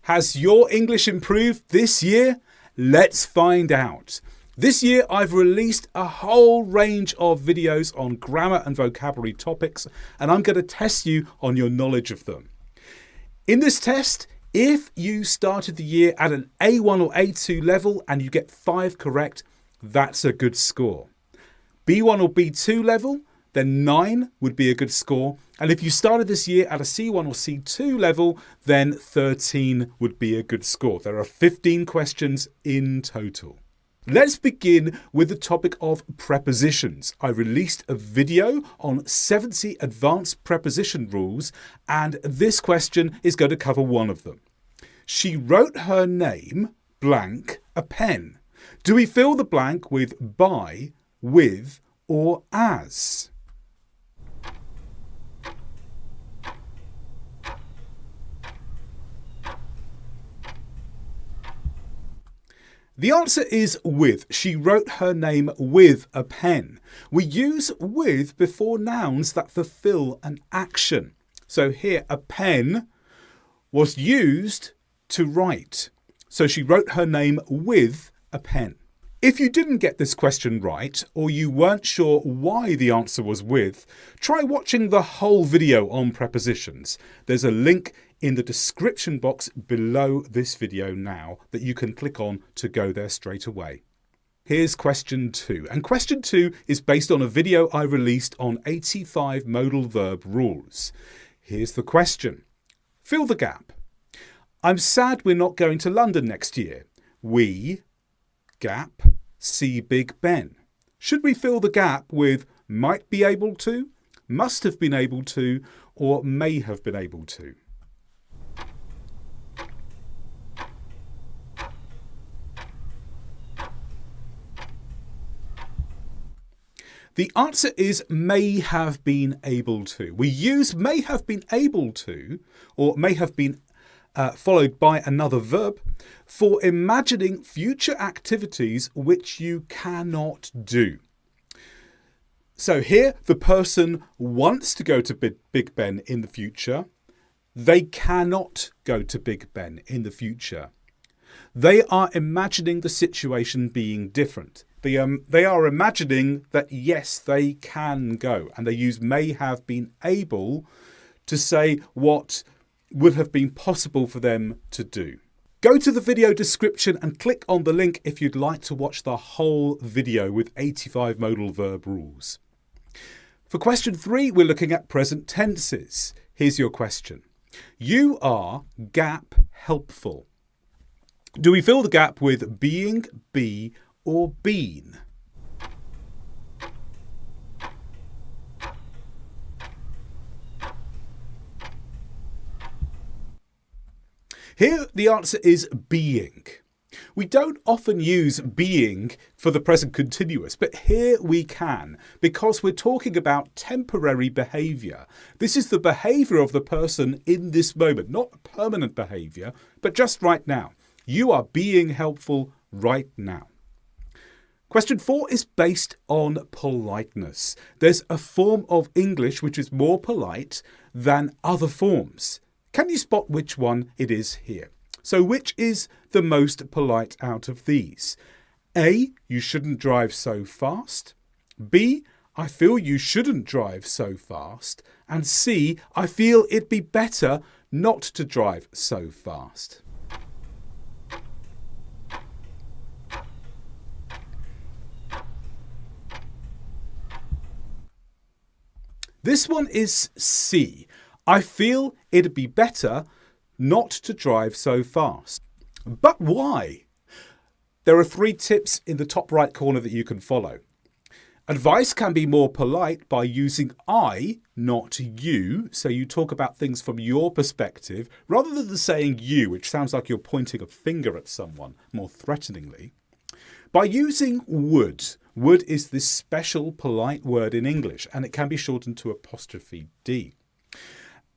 Has your English improved this year? Let's find out. This year I've released a whole range of videos on grammar and vocabulary topics, and I'm going to test you on your knowledge of them. In this test, if you started the year at an A1 or A2 level and you get 5 correct, that's a good score. B1 or B2 level, then 9 would be a good score. And if you started this year at a C1 or C2 level, then 13 would be a good score. There are 15 questions in total. Let's begin with the topic of prepositions. I released a video on 70 advanced preposition rules, and this question is going to cover one of them. She wrote her name, blank, a pen. Do we fill the blank with by, with, or as? The answer is with. She wrote her name with a pen. We use with before nouns that fulfill an action. So here, a pen was used to write. So she wrote her name with a pen. If you didn't get this question right, or you weren't sure why the answer was with, try watching the whole video on prepositions. There's a link in the description box below this video now that you can click on to go there straight away. Here's question 2, and question 2 is based on a video I released on 85 modal verb rules. Here's the question. Fill the gap. I'm sad we're not going to London next year. We, gap, see Big Ben. Should we fill the gap with might be able to, must have been able to, or may have been able to? The answer is may have been able to. We use may have been able to, or may have been followed by another verb, for imagining future activities which you cannot do. So here, the person wants to go to Big Ben in the future. They cannot go to Big Ben in the future. They are imagining the situation being different. They are imagining that, yes, they can go. And they use may have been able to say what would have been possible for them to do. Go to the video description and click on the link if you'd like to watch the whole video with 85 modal verb rules. For question 3, we're looking at present tenses. Here's your question. You are, gap, helpful. Do we fill the gap with being, be, or been? Here, the answer is being. We don't often use being for the present continuous, but here we can, because we're talking about temporary behaviour. This is the behaviour of the person in this moment, not permanent behaviour, but just right now. You are being helpful right now. Question 4 is based on politeness. There's a form of English which is more polite than other forms. Can you spot which one it is here? So which is the most polite out of these? A, you shouldn't drive so fast. B, I feel you shouldn't drive so fast. And C, I feel it'd be better not to drive so fast. This one is C. I feel it'd be better not to drive so fast. But why? There are 3 tips in the top right corner that you can follow. Advice can be more polite by using I, not you. So you talk about things from your perspective rather than saying you, which sounds like you're pointing a finger at someone more threateningly. By using would. Would is this special polite word in English, and it can be shortened to apostrophe D.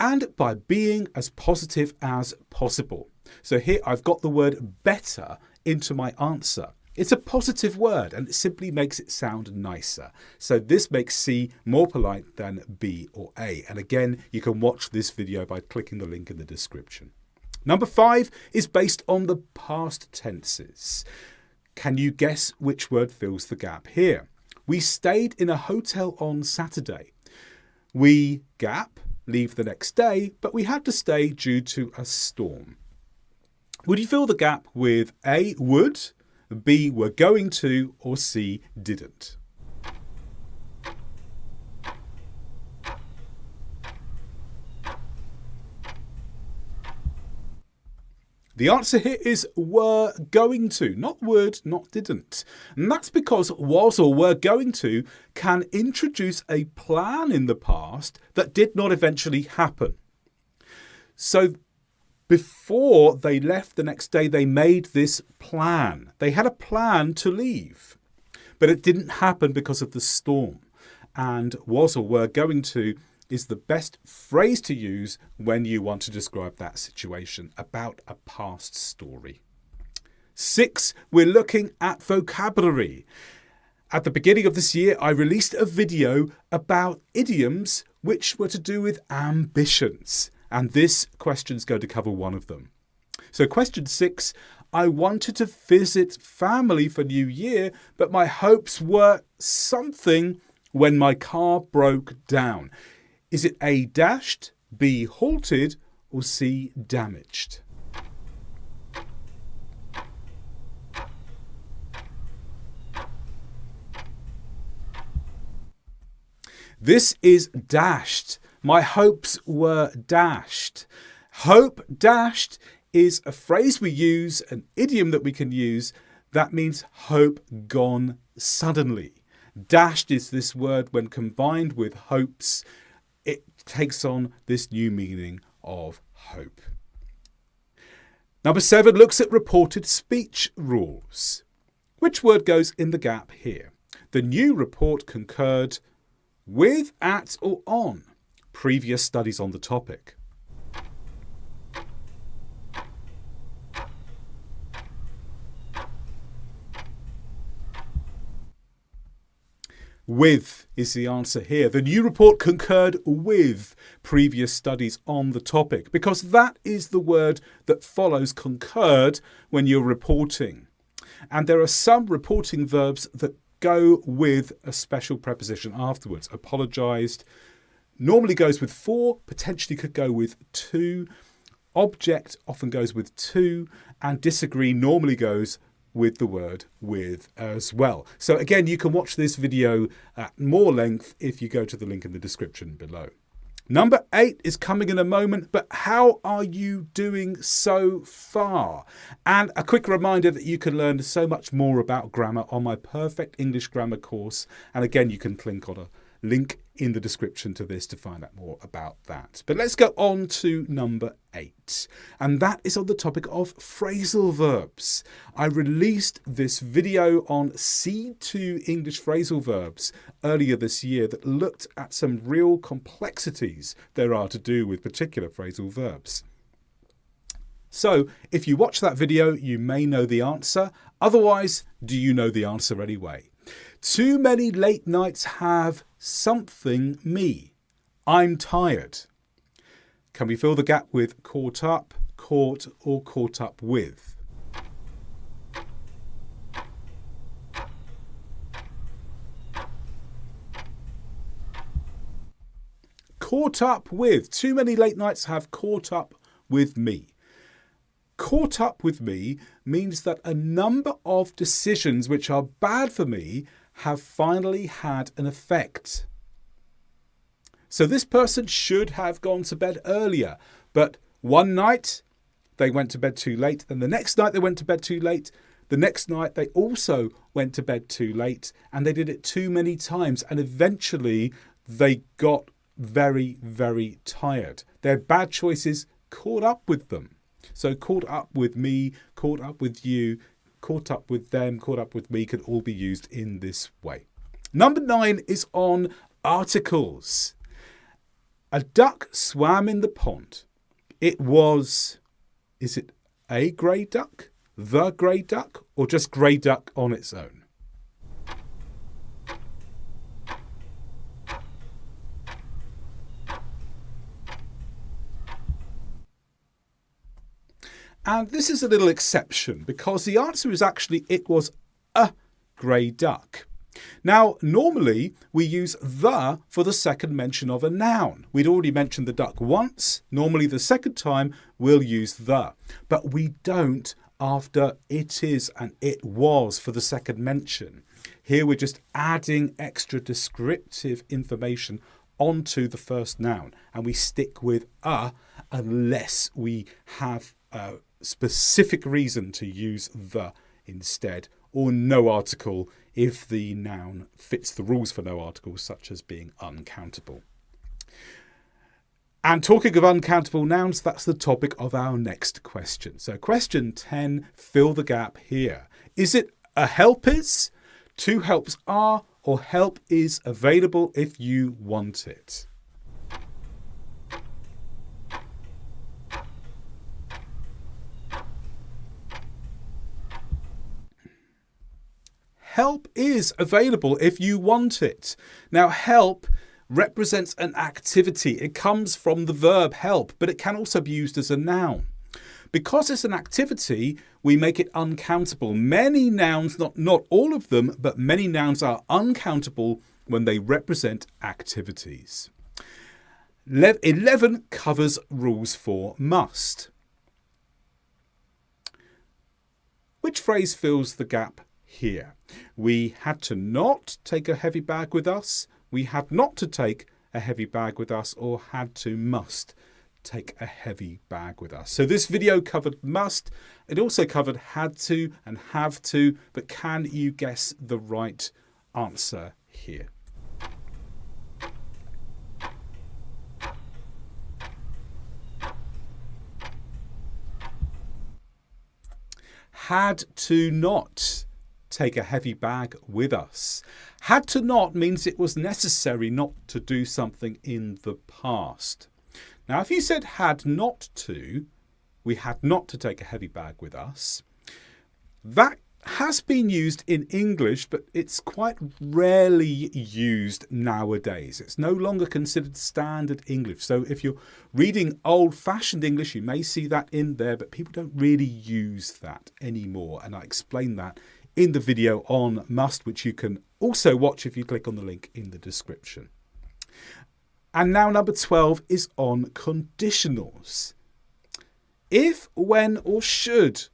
And by being as positive as possible. So here I've got the word better into my answer. It's a positive word and it simply makes it sound nicer. So this makes C more polite than B or A. And again, you can watch this video by clicking the link in the description. Number 5 is based on the past tenses. Can you guess which word fills the gap here? We stayed in a hotel on Saturday. We, gap, leave the next day, but we had to stay due to a storm. Would you fill the gap with A, would, B, were going to, or C, didn't? The answer here is were going to, not would, not didn't. And that's because was or were going to can introduce a plan in the past that did not eventually happen. So before they left the next day, they made this plan. They had a plan to leave, but it didn't happen because of the storm. And was or were going to is the best phrase to use when you want to describe that situation about a past story. 6, we're looking at vocabulary. At the beginning of this year, I released a video about idioms which were to do with ambitions. And this question's going to cover one of them. So question 6, I wanted to visit family for New Year, but my hopes were something when my car broke down. Is it A, dashed, B, halted, or C, damaged? This is dashed. My hopes were dashed. Hope dashed is a phrase we use, an idiom that we can use that means hope gone suddenly. Dashed is this word when combined with hopes. It takes on this new meaning of hope. Number 7 looks at reported speech rules. Which word goes in the gap here? The new report concurred with, at, or on previous studies on the topic. With is the answer here. The new report concurred with previous studies on the topic because that is the word that follows concurred when you're reporting. And there are some reporting verbs that go with a special preposition afterwards. Apologised normally goes with for, potentially could go with to. Object often goes with to, and disagree normally goes with the word with as well. So again, you can watch this video at more length if you go to the link in the description below. Number 8 is coming in a moment, but how are you doing so far? And a quick reminder that you can learn so much more about grammar on my Perfect English Grammar course. And again, you can click on a link in the description to this to find out more about that. But let's go on to number 8. And that is on the topic of phrasal verbs. I released this video on C2 English phrasal verbs earlier this year that looked at some real complexities there are to do with particular phrasal verbs. So if you watch that video, you may know the answer. Otherwise, do you know the answer anyway? Too many late nights have something me. I'm tired. Can we fill the gap with caught up, caught, or caught up with? Caught up with. Too many late nights have caught up with me. Caught up with me means that a number of decisions which are bad for me have finally had an effect. So this person should have gone to bed earlier, but one night they went to bed too late, and the next night they went to bed too late. The next night they also went to bed too late, and they did it too many times, and eventually they got very, very tired. Their bad choices caught up with them. So caught up with me, caught up with you, caught up with them, caught up with me could all be used in this way. Number 9 is on articles. A duck swam in the pond. It was, is it a grey duck, the grey duck, or just grey duck on its own? And this is a little exception because the answer is actually it was a grey duck. Now, normally we use the for the second mention of a noun. We'd already mentioned the duck once. Normally the second time we'll use the. But we don't after it is and it was for the second mention. Here we're just adding extra descriptive information onto the first noun. And we stick with a unless we have a specific reason to use the instead, or no article if the noun fits the rules for no articles, such as being uncountable. And talking of uncountable nouns, that's the topic of our next question. So question 10, fill the gap here. Is it a help is, two helps are, or help is available if you want it? Help is available if you want it. Now, help represents an activity. It comes from the verb help, but it can also be used as a noun. Because it's an activity, we make it uncountable. Many nouns, not all of them, but many nouns are uncountable when they represent activities. 11 covers rules for must. Which phrase fills the gap here? We had to not take a heavy bag with us. We had not to take a heavy bag with us, or had to must take a heavy bag with us. So this video covered must. It also covered had to and have to, but can you guess the right answer here? Had to not take a heavy bag with us. Had to not means it was necessary not to do something in the past. Now, if you said had not to, we had not to take a heavy bag with us, that has been used in English, but it's quite rarely used nowadays. It's no longer considered standard English. So if you're reading old-fashioned English, you may see that in there, but people don't really use that anymore. And I explain that in the video on must, which you can also watch if you click on the link in the description. And now number 12 is on conditionals. If, when, or should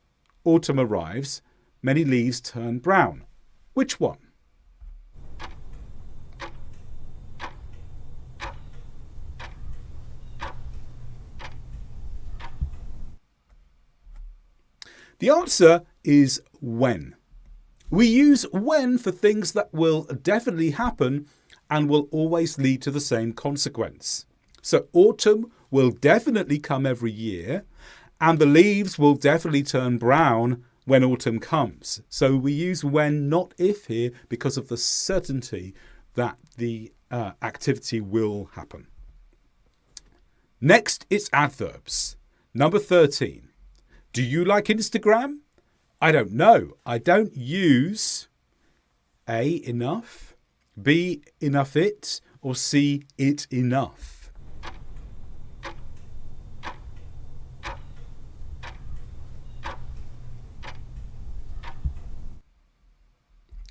autumn arrives, many leaves turn brown. Which one? The answer is when. We use when for things that will definitely happen and will always lead to the same consequence. So autumn will definitely come every year, and the leaves will definitely turn brown when autumn comes. So we use when, not if here, because of the certainty that the activity will happen. Next, it's adverbs. Number 13. Do you like Instagram? I don't know. I don't use A, enough, B, enough it, or C, it enough.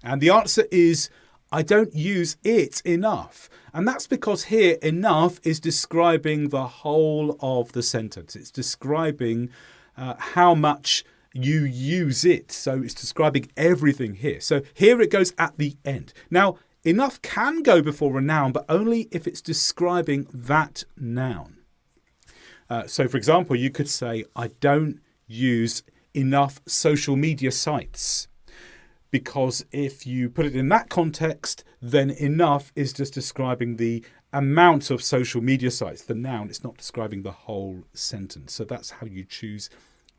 And the answer is I don't use it enough. And that's because here enough is describing the whole of the sentence. It's describing how much you use it. So it's describing everything here. So here it goes at the end. Now, enough can go before a noun, but only if it's describing that noun. So, for example, you could say, I don't use enough social media sites. Because if you put it in that context, then enough is just describing the amount of social media sites, the noun. It's not describing the whole sentence. So that's how you choose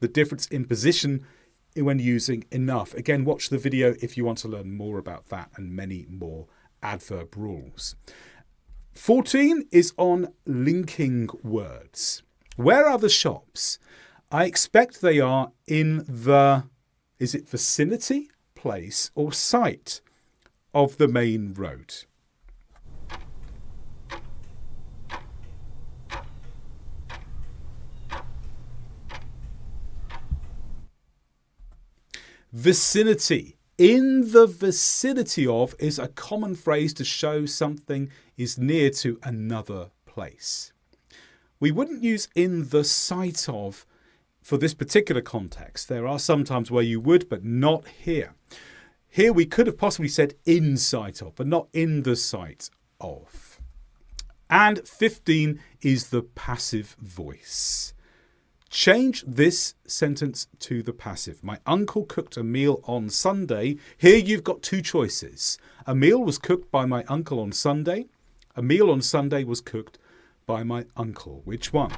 the difference in position when using enough. Again, watch the video if you want to learn more about that and many more adverb rules. 14 is on linking words. Where are the shops? I expect they are in the, is it vicinity, place, or site of the main road? Vicinity. In the vicinity of is a common phrase to show something is near to another place. We wouldn't use in the sight of for this particular context. There are some times where you would, but not here. Here we could have possibly said in sight of, but not in the sight of. And 15 is the passive voice. Change this sentence to the passive. My uncle cooked a meal on Sunday. Here you've got two choices. A meal was cooked by my uncle on Sunday. A meal on Sunday was cooked by my uncle. Which one?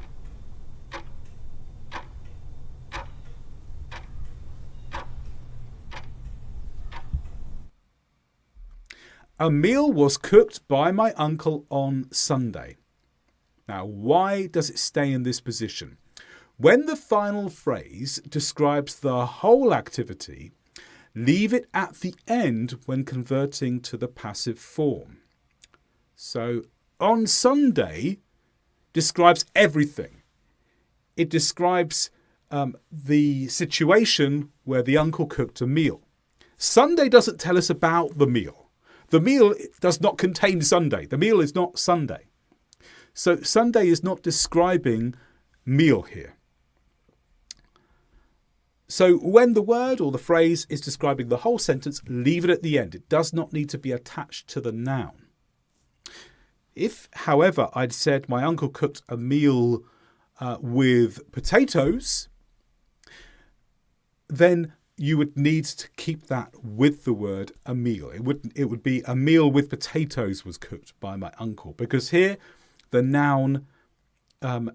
A meal was cooked by my uncle on Sunday. Now, why does it stay in this position? When the final phrase describes the whole activity, leave it at the end when converting to the passive form. So, on Sunday describes everything. It describes the situation where the uncle cooked a meal. Sunday doesn't tell us about the meal. The meal does not contain Sunday. The meal is not Sunday. So Sunday is not describing meal here. So when the word or the phrase is describing the whole sentence, leave it at the end. It does not need to be attached to the noun. If, however, I'd said my uncle cooked a meal with potatoes, then you would need to keep that with the word a meal. It would be a meal with potatoes was cooked by my uncle, because here the noun and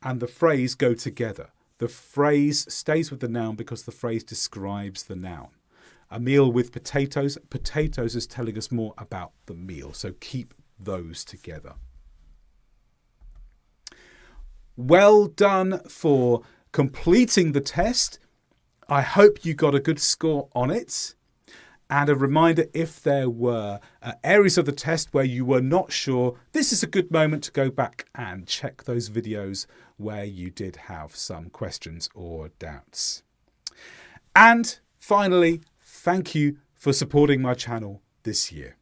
the phrase go together. The phrase stays with the noun because the phrase describes the noun. A meal with potatoes. Potatoes is telling us more about the meal, so keep those together. Well done for completing the test. I hope you got a good score on it. And a reminder, if there were areas of the test where you were not sure, this is a good moment to go back and check those videos where you did have some questions or doubts. And finally, thank you for supporting my channel this year.